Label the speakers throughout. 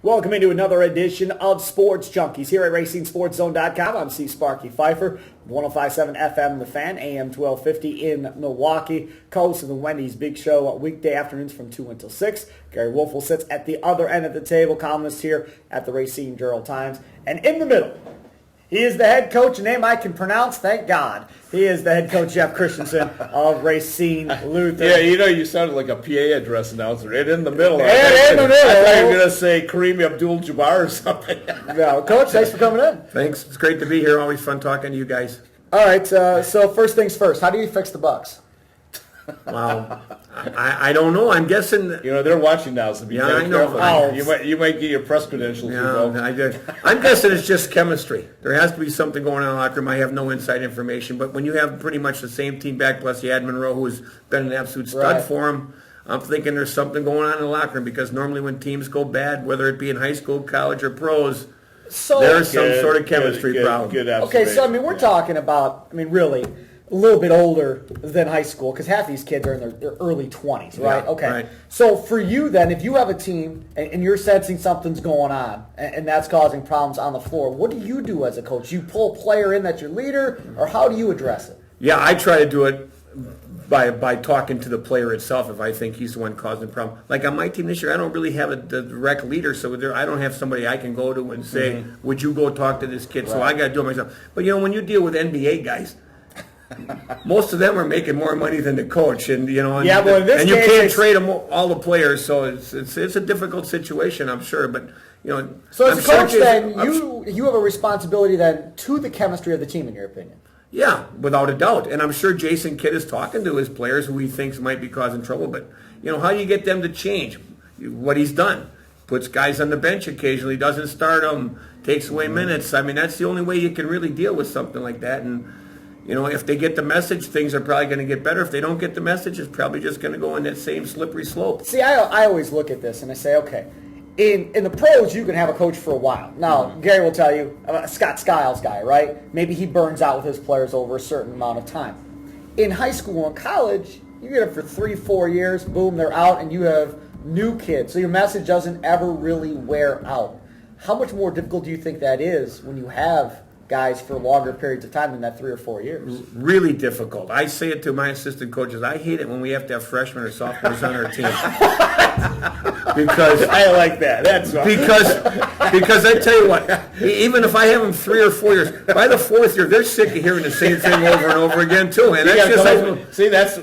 Speaker 1: Welcome into another edition of Sports Junkies here at RacineSportsZone.com. I'm Sparky Fifer, 105.7 FM The Fan, AM 1250 in Milwaukee. Co-host of the Wendy's Big Show weekday afternoons from 2 until 6. Gery Woelfel sits at the other end of the table, columnist here at the Racine Journal-Times. And in the middle, he is the head coach, a name I can pronounce, thank God. He is the head coach, Jeff Christensen of Racine Lutheran.
Speaker 2: Yeah, you sounded like a PA address announcer. Right in the middle.
Speaker 1: In the middle.
Speaker 2: I thought you were going to say Kareem Abdul-Jabbar or something.
Speaker 1: No, Coach, thanks for coming in.
Speaker 3: Thanks. It's great to be here. Always fun talking to you guys.
Speaker 1: All right, so first things first. How do you fix the Bucks?
Speaker 3: Well, I don't know. I'm guessing.
Speaker 2: They're watching now, so be careful.
Speaker 1: Oh.
Speaker 2: You might get your press credentials.
Speaker 3: I'm guessing it's just chemistry. There has to be something going on in the locker room. I have no inside information, but when you have pretty much the same team back, plus you had Monroe, who's been an absolute stud for him, I'm thinking there's something going on in the locker room, because normally when teams go bad, whether it be in high school, college, or pros, there's some sort of chemistry problem.
Speaker 1: Okay, so we're talking about, really, a little bit older than high school, because half these kids are in their early 20s, right?
Speaker 3: Yeah,
Speaker 1: okay.
Speaker 3: Right.
Speaker 1: So for you then, if you have a team and you're sensing something's going on and that's causing problems on the floor, what do you do as a coach? You pull a player in that's your leader, or how do you address it?
Speaker 3: Yeah, I try to do it by talking to the player itself if I think he's the one causing the problem. Like on my team this year, I don't really have a direct leader, so I don't have somebody I can go to and say, would you go talk to this kid? Right. So I got to do it myself. But, when you deal with NBA guys, most of them are making more money than the coach, and you can't trade them all the players, so it's a difficult situation, I'm sure. But
Speaker 1: so as a coach, then you have a responsibility then to the chemistry of the team, in your opinion.
Speaker 3: Yeah, without a doubt, and I'm sure Jason Kidd is talking to his players who he thinks might be causing trouble. But how do you get them to change what he's done? Puts guys on the bench occasionally, doesn't start them, takes away minutes. That's the only way you can really deal with something like that. And if they get the message, things are probably going to get better. If they don't get the message, it's probably just going to go in that same slippery slope.
Speaker 1: See, I always look at this and I say, okay, in the pros, you can have a coach for a while. Now, Gery will tell you, Scott Skiles guy, right? Maybe he burns out with his players over a certain amount of time. In high school and college, you get them for 3-4 years, boom, they're out, and you have new kids. So your message doesn't ever really wear out. How much more difficult do you think that is when you have guys for longer periods of time than that 3 or 4 years?
Speaker 3: Really difficult. I say it to my assistant coaches. I hate it when we have to have freshmen or sophomores on our team. Because
Speaker 2: I like that. That's right.
Speaker 3: Because I tell you what, even if I have them 3 or 4 years, by the 4th year, they're sick of hearing the same thing over and over again too. And
Speaker 2: that's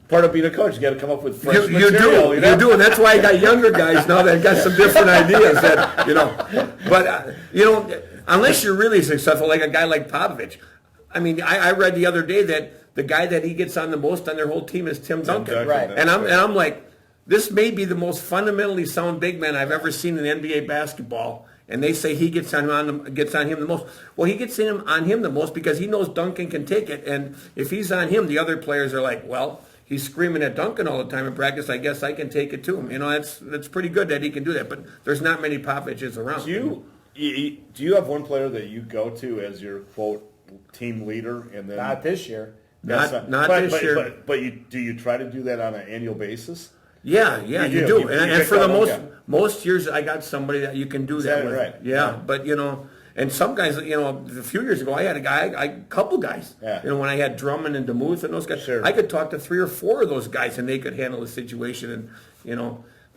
Speaker 2: part of being a coach. You got to come up with fresh material.
Speaker 3: You do, and that's why I got younger guys now that got some different ideas. But unless you're really successful, like a guy like Popovich. I read the other day that the guy that he gets on the most on their whole team is Tim Duncan.
Speaker 1: Right.
Speaker 3: And I'm like, this may be the most fundamentally sound big man I've ever seen in NBA basketball. And they say he gets on him the most. Well, he gets on him the most because he knows Duncan can take it. And if he's on him, the other players are like, well, he's screaming at Duncan all the time in practice. I guess I can take it to him. That's pretty good that he can do that. But there's not many Popoviches around.
Speaker 2: Do you have one player that you go to as your, quote, team leader? And then
Speaker 1: not this year.
Speaker 3: Not this year.
Speaker 2: But do you try to do that on an annual basis?
Speaker 3: Yeah, you do. And for the most years, I got somebody that you can do that with.
Speaker 2: Right.
Speaker 3: Yeah, but, and some guys, a few years ago, I had a couple guys.
Speaker 2: Yeah.
Speaker 3: When I had Drummond and DeMuth and those guys,
Speaker 2: sure.
Speaker 3: I could talk to 3 or 4 of those guys, and they could handle the situation. And,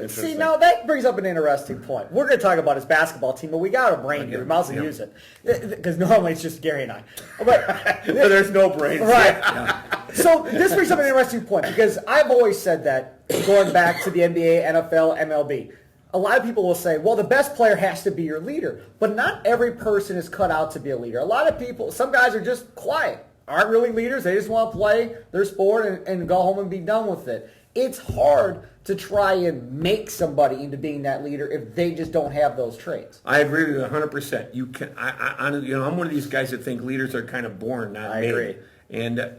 Speaker 1: See, now that brings up an interesting point. We're going to talk about his basketball team, but we got a brain here. We might as well use it. Because normally it's just Gery and I. But
Speaker 2: there's no brains.
Speaker 1: Right. Yeah. So this brings up an interesting point, because I've always said that, going back to the NBA, NFL, MLB, a lot of people will say, well, the best player has to be your leader. But not every person is cut out to be a leader. A lot of people, some guys are just quiet, aren't really leaders. They just want to play their sport and go home and be done with it. It's hard to try and make somebody into being that leader if they just don't have those traits.
Speaker 3: I agree with you 100%. You can, I'm one of these guys that think leaders are kind of born, not made. I agree. And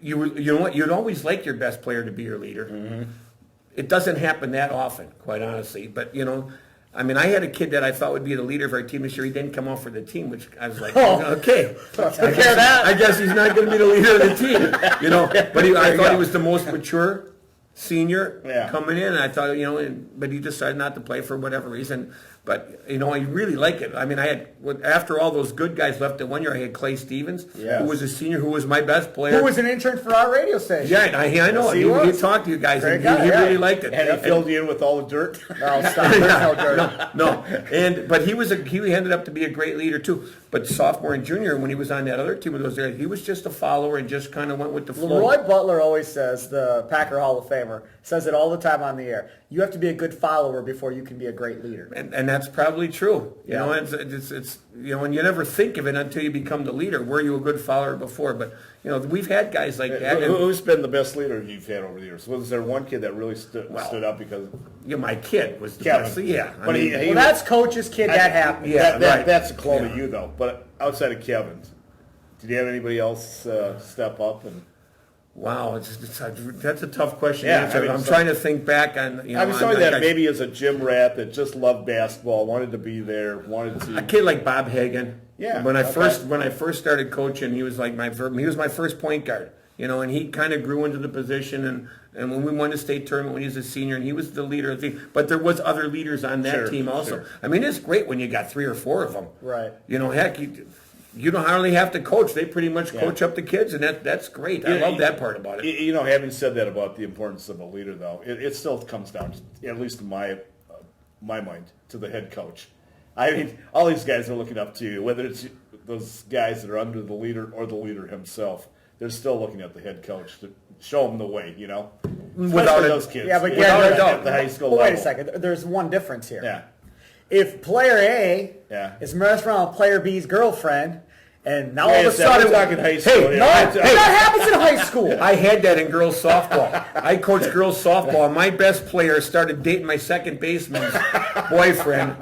Speaker 3: you know what? You'd always like your best player to be your leader. Mm-hmm. It doesn't happen that often, quite honestly. But I had a kid that I thought would be the leader of our team this year. He didn't come off for the team, which I was like, okay. I guess he's not going to be the leader of the team. But I thought he was the most mature senior
Speaker 2: Yeah.
Speaker 3: coming in. And I thought, but he decided not to play for whatever reason. But, I really like it. I mean, after all those good guys left at 1 year, I had Clay Stevens,
Speaker 2: Yes.
Speaker 3: who was a senior, who was my best player.
Speaker 1: Who was an intern for our radio station.
Speaker 3: Yeah, I know.
Speaker 1: Yes,
Speaker 3: He talked to you guys,
Speaker 1: Great
Speaker 3: and
Speaker 1: guy,
Speaker 3: he
Speaker 1: yeah.
Speaker 3: really liked it.
Speaker 2: And he filled you in with all the dirt.
Speaker 1: No, stop. There's no dirt.
Speaker 3: No, but he ended up to be a great leader too. But sophomore and junior, when he was on that other team with those guys, he was just a follower and just kind of went with the flow.
Speaker 1: Leroy Butler always says, the Packer Hall of Famer, says it all the time on the air. You have to be a good follower before you can be a great leader.
Speaker 3: And that's probably true.
Speaker 1: Yeah.
Speaker 3: It's and you never think of it until you become the leader. Were you a good follower before? But we've had guys like that.
Speaker 2: Who's been the best leader you've had over the years? Was there one kid that really stood up because?
Speaker 3: My kid was the
Speaker 2: Kevin.
Speaker 3: best. Yeah,
Speaker 2: But he
Speaker 1: that's coach's kid. That happened.
Speaker 3: Yeah, right.
Speaker 2: That's a clone of you though. But outside of Kevin's, did you have anybody else step up? And
Speaker 3: wow, that's a tough question.
Speaker 2: Yeah,
Speaker 3: to answer.
Speaker 2: I mean,
Speaker 3: I'm trying to think back on.
Speaker 2: I was somebody that maybe as a gym rat that just loved basketball, wanted to be there, wanted to.
Speaker 3: a kid like Bob Hagan.
Speaker 2: Yeah,
Speaker 3: When I
Speaker 2: okay.
Speaker 3: first started coaching, he was like he was my first point guard. And he kind of grew into the position, and when we won the state tournament when he was a senior, and he was the leader of the team. But there was other leaders on that team also.
Speaker 2: Sure.
Speaker 3: I mean, it's great when you got 3 or 4 of them.
Speaker 1: Right.
Speaker 3: Heck, you don't hardly have to coach. They pretty much coach up the kids, and that's great. I love that part about it.
Speaker 2: Having said that about the importance of a leader, though, it still comes down, at least in my mind, to the head coach. I mean, all these guys are looking up to you, whether it's those guys that are under the leader or the leader himself. They're still looking at the head coach to show them the way,
Speaker 3: Without
Speaker 2: those kids.
Speaker 1: Yeah, but
Speaker 2: At the high school
Speaker 1: wait
Speaker 2: level.
Speaker 1: a second. There's one difference here.
Speaker 2: Yeah.
Speaker 1: If player A is messing around with player B's girlfriend, and now all of a sudden,
Speaker 2: we're talking high school.
Speaker 3: Hey,
Speaker 2: here.
Speaker 1: that happens in high school.
Speaker 3: I had that in girls softball. I coached girls softball, and my best player started dating my second baseman's boyfriend.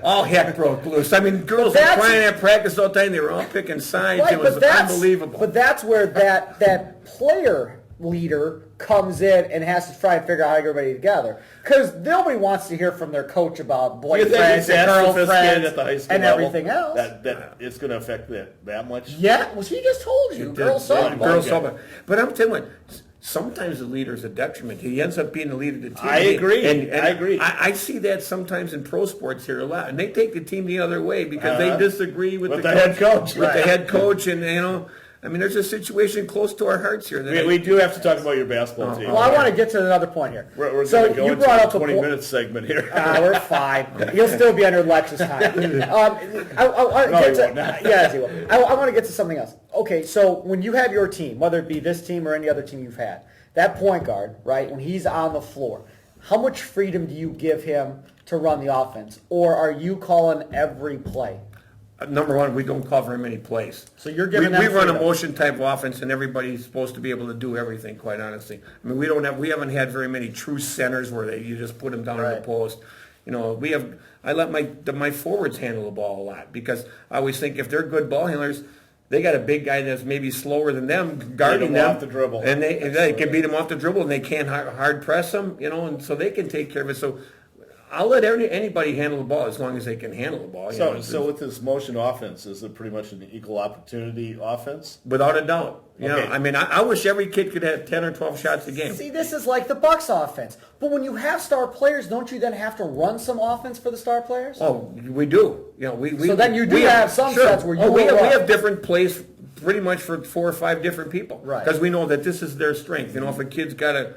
Speaker 3: All heck broke loose. I mean, girls were crying at practice all the time. They were all picking sides.
Speaker 1: Right,
Speaker 3: it was unbelievable.
Speaker 1: But that's where that player leader comes in and has to try and figure out how to get everybody together. Because nobody wants to hear from their coach about boyfriends and girlfriends
Speaker 2: at the high school
Speaker 1: and
Speaker 2: level,
Speaker 1: everything else.
Speaker 2: That it's going to affect that much.
Speaker 1: Yeah, well, she just told you. Girls softball.
Speaker 3: Girls softball. But I'm telling you what, sometimes the leader's a detriment. He ends up being the leader of the team.
Speaker 2: I agree.
Speaker 3: And
Speaker 2: I agree.
Speaker 3: I see that sometimes in pro sports here a lot. And they take the team the other way because they disagree with the
Speaker 2: head coach.
Speaker 3: With the head coach. And, I mean, there's a situation close to our hearts here.
Speaker 2: We do have to talk about your basketball team.
Speaker 1: Well, I want to get to another point here.
Speaker 2: We're going to go into a 20-minute segment here.
Speaker 1: We're fine. You'll still be under Lex's time. Yes, he will. I want to get to something else. Okay, so when you have your team, whether it be this team or any other team you've had, that point guard, right, when he's on the floor, how much freedom do you give him to run the offense? Or are you calling every play?
Speaker 3: Number one, we don't call very many plays.
Speaker 1: So you're giving
Speaker 3: we
Speaker 1: them
Speaker 3: run a
Speaker 1: freedom.
Speaker 3: motion type of offense, and everybody's supposed to be able to do everything. Quite honestly, I mean, we haven't had very many true centers where you just put them down in the post. I let my forwards handle the ball a lot because I always think if they're good ball handlers, they got a big guy that's maybe slower than them guarding them
Speaker 2: off the dribble,
Speaker 3: and they can beat them off the dribble, and they can't hard press them, and so they can take care of it. So I'll let anybody handle the ball as long as they can handle the ball.
Speaker 2: So with this motion offense, is it pretty much an equal opportunity offense?
Speaker 3: Without a doubt.
Speaker 2: Okay.
Speaker 3: I mean, I wish every kid could have 10 or 12 shots a game.
Speaker 1: See, this is like the Bucks offense. But when you have star players, don't you then have to run some offense for the star players?
Speaker 3: Oh, we do.
Speaker 1: So then you do have some sets where you
Speaker 3: we have different plays pretty much for 4 or 5 different people.
Speaker 1: Right.
Speaker 3: Because we know that this is their strength. If a kid's got a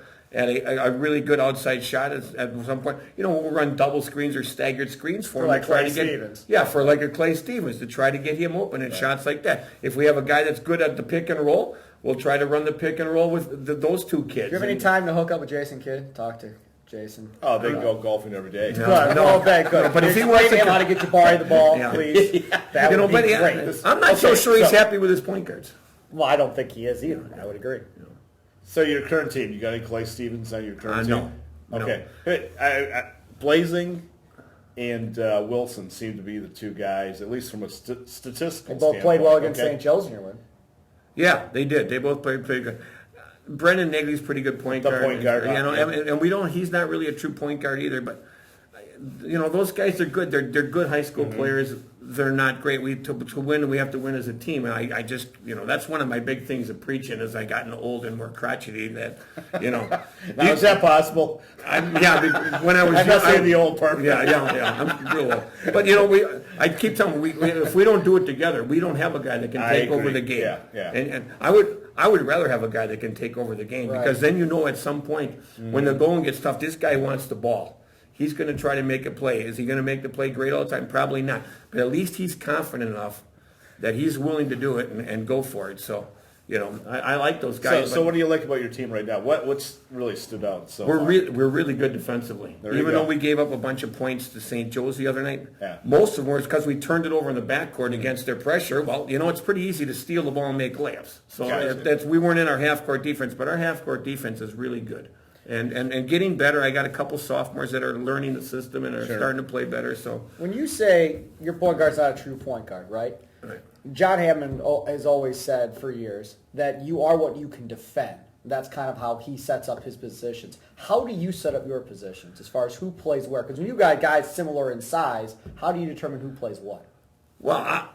Speaker 3: really good outside shot at some point, we'll run double screens or staggered screens for him.
Speaker 1: like
Speaker 3: to try
Speaker 1: Clay
Speaker 3: to get,
Speaker 1: Stevens.
Speaker 3: Yeah, for like a Clay Stevens to try to get him open and shots like that. If we have a guy that's good at the pick and roll, we'll try to run the pick and roll with those 2 kids.
Speaker 1: Do you have any time to hook up with Jason Kidd? Talk to Jason.
Speaker 2: Oh, they go golfing every day.
Speaker 1: Good. Okay, good.
Speaker 3: But if he wants to,
Speaker 1: how to get you borrow the ball, please. That would be great.
Speaker 3: I'm not so sure he's happy with his point guards.
Speaker 1: Well, I don't think he is either. I would agree.
Speaker 2: So your current team, you got any Clay Stevens on your current team?
Speaker 3: No.
Speaker 2: Okay. Hey, Blazing and Wilson seem to be the 2 guys, at least from a statistical
Speaker 1: They both played well against St. Joe's in your win.
Speaker 3: Yeah, they did. They both played pretty good. Brendan Nagley's pretty good point guard.
Speaker 2: Point guard,
Speaker 3: and we don't. He's not really a true point guard either. But those guys are good. They're good high school players. they're not great. To win, we have to win as a team. And I just, that's one of my big things of preaching as I gotten old and more crotchety. That,
Speaker 2: Now, is that possible?
Speaker 3: When I was
Speaker 2: I'm not saying the old part.
Speaker 3: Yeah, I'm real old. But I keep telling them, if we don't do it together, we don't have a guy that can take over the game.
Speaker 2: Yeah.
Speaker 3: And I would rather have a guy that can take over the game because then at some point when the going gets tough, this guy wants the ball. He's going to try to make a play. Is he going to make the play great all the time? Probably not. But at least he's confident enough that he's willing to do it and go for it. So, I like those guys.
Speaker 2: So what do you like about your team right now? What's really stood out so
Speaker 3: we're
Speaker 2: far?
Speaker 3: we're really good defensively. Even though we gave up a bunch of points to St. Joe's the other night, most of them were because we turned it over in the backcourt against their pressure. Well, it's pretty easy to steal the ball and make layups. So we weren't in our half-court defense, but our half-court defense is really good. And getting better. I got a couple sophomores that are learning the system and are starting to play better. So
Speaker 1: when you say your point guard's not a true point guard, right?
Speaker 3: Right.
Speaker 1: John Hammond has always said for years that you are what you can defend. That's kind of how he sets up his positions. How do you set up your positions as far as who plays where? Because when you got guys similar in size, how do you determine who plays what?
Speaker 3: Well,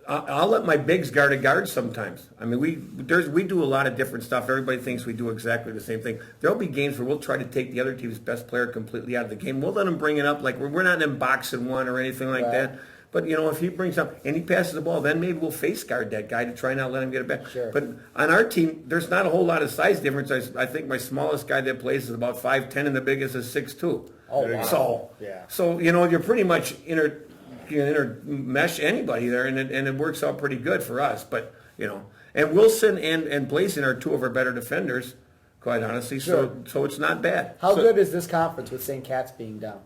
Speaker 3: I'll let my bigs guard a guard sometimes. I mean, we do a lot of different stuff. Everybody thinks we do exactly the same thing. There'll be games where we'll try to take the other team's best player completely out of the game. We'll let him bring it up. Like we're not in boxing one or anything like that. But, if he brings up and he passes the ball, then maybe we'll face guard that guy to try not let him get it back.
Speaker 1: Sure.
Speaker 3: But on our team, there's not a whole lot of size difference. I think my smallest guy that plays is about 5'10", and the biggest is 6'2".
Speaker 1: Oh, wow.
Speaker 3: So you're pretty much intermesh anybody there, and it works out pretty good for us. But, and Wilson and Blazin are two of our better defenders, quite honestly.
Speaker 1: Sure.
Speaker 3: So it's not bad.
Speaker 1: How good is this conference with St. Cat's being down?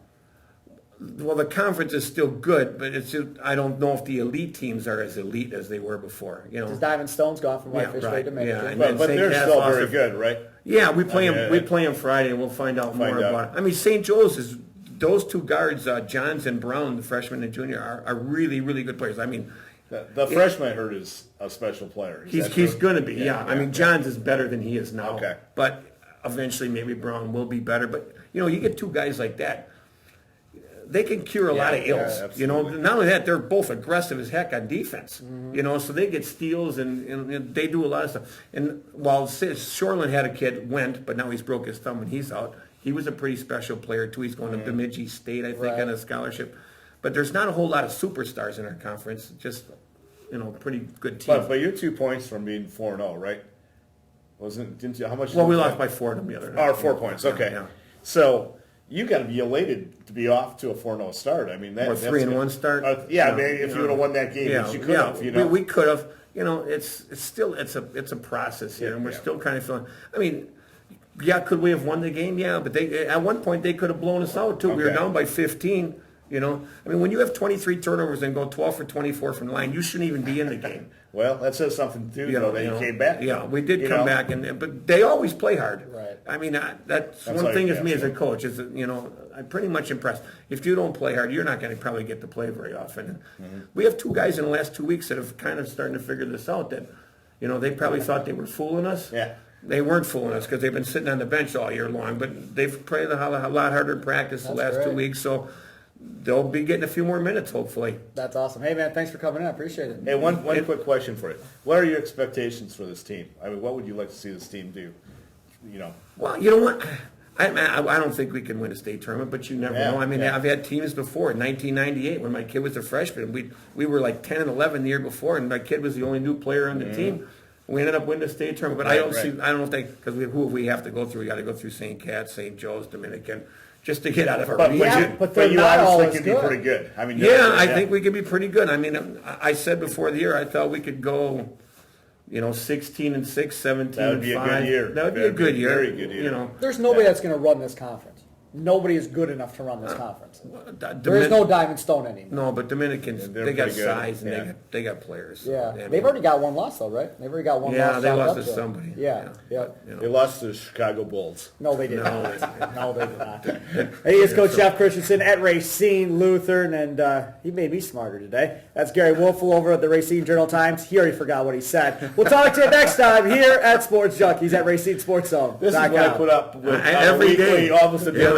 Speaker 3: Well, the conference is still good, but I don't know if the elite teams are as elite as they were before.
Speaker 1: Because Diamond Stone's gone from Whitefish straight to Major.
Speaker 2: But they're still very good, right?
Speaker 3: Yeah, we play them Friday, and we'll find out more about it. I mean, St. Joe's is those two guards, Johns and Brown, the freshman and junior, are really, really good players. I mean,
Speaker 2: the freshman I heard is a special player.
Speaker 3: He's going to be. Yeah. I mean, Johns is better than he is now.
Speaker 2: Okay.
Speaker 3: But eventually, maybe Brown will be better. But you get two guys like that. They can cure a lot of ills. Not only that, they're both aggressive as heck on defense. Mm-hmm. So they get steals and they do a lot of stuff. And while Shoreland had a kid, but now he's broke his thumb and he's out. He was a pretty special player too. He's going to Bemidji State, I think, on a scholarship. But there's not a whole lot of superstars in our conference. Just pretty good team.
Speaker 2: But you're 2 points from being 4-0, right? Didn't you? How much?
Speaker 3: Well, we lost by 4 to the other night.
Speaker 2: 4 points. Okay.
Speaker 3: Yeah.
Speaker 2: So you got to be elated to be off to a 4-0 start. I mean,
Speaker 3: or 3-1 start.
Speaker 2: I mean, if you would have won that game, which you could have.
Speaker 3: We could have. It's still it's a process here, and we're still kind of feeling. I mean, could we have won the game? Yeah, but at one point they could have blown us out too. Okay. We were down by 15. I mean, when you have 23 turnovers and go 12 for 24 from the line, you shouldn't even be in the game.
Speaker 2: Well, that says something too, that you came back.
Speaker 3: Yeah, we did come back, but they always play hard.
Speaker 1: Right.
Speaker 3: I mean, that's one thing as me as a coach is I'm pretty much impressed. If you don't play hard, you're not going to probably get to play very often. And we have two guys in the last 2 weeks that have kind of starting to figure this out. That they probably thought they were fooling us.
Speaker 2: Yeah.
Speaker 3: They weren't fooling us because they've been sitting on the bench all year long. But they've played a lot harder in practice the last 2 weeks. So they'll be getting a few more minutes, hopefully.
Speaker 1: That's awesome. Hey, man, thanks for coming in. I appreciate it.
Speaker 2: Hey, one quick question for you. What are your expectations for this team? I mean, what would you like to see this team do?
Speaker 3: Well, you know what? I don't think we can win a state tournament, but you never know. I mean, I've had teams before. In 1998, when my kid was a freshman, we were like 10 and 11 the year before, and my kid was the only new player on the team. We ended up winning the state tournament, but I don't think because who we have to go through. We got to go through St. Cat's, St. Joe's, Dominican. Just to get out of our region.
Speaker 2: But you obviously can be pretty good. I mean,
Speaker 3: I think we could be pretty good. I mean, I said before the year I thought we could go, 16 and 6, 17 and 5.
Speaker 2: That would be a good year.
Speaker 3: That would be a good year.
Speaker 2: Very good year.
Speaker 1: There's nobody that's going to run this conference. Nobody is good enough to run this conference. There is no Diamond Stone anymore.
Speaker 3: No, but Dominicans, they got size and they got players.
Speaker 1: Yeah. They've already got one loss, though, right? They've already got one loss.
Speaker 3: Yeah, they lost to somebody.
Speaker 1: Yeah.
Speaker 2: They lost to the Chicago Bulls.
Speaker 1: No, they didn't. No, they did not. Hey, it's Coach Jeff Christensen at Racine Lutheran, and he made me smarter today. That's Gery Woelfel over at the Racine Journal-Times. He already forgot what he said. We'll talk to you next time here at Sports Junkies at Racine Sports Zone.
Speaker 2: This is what I put up with every day, almost a daily.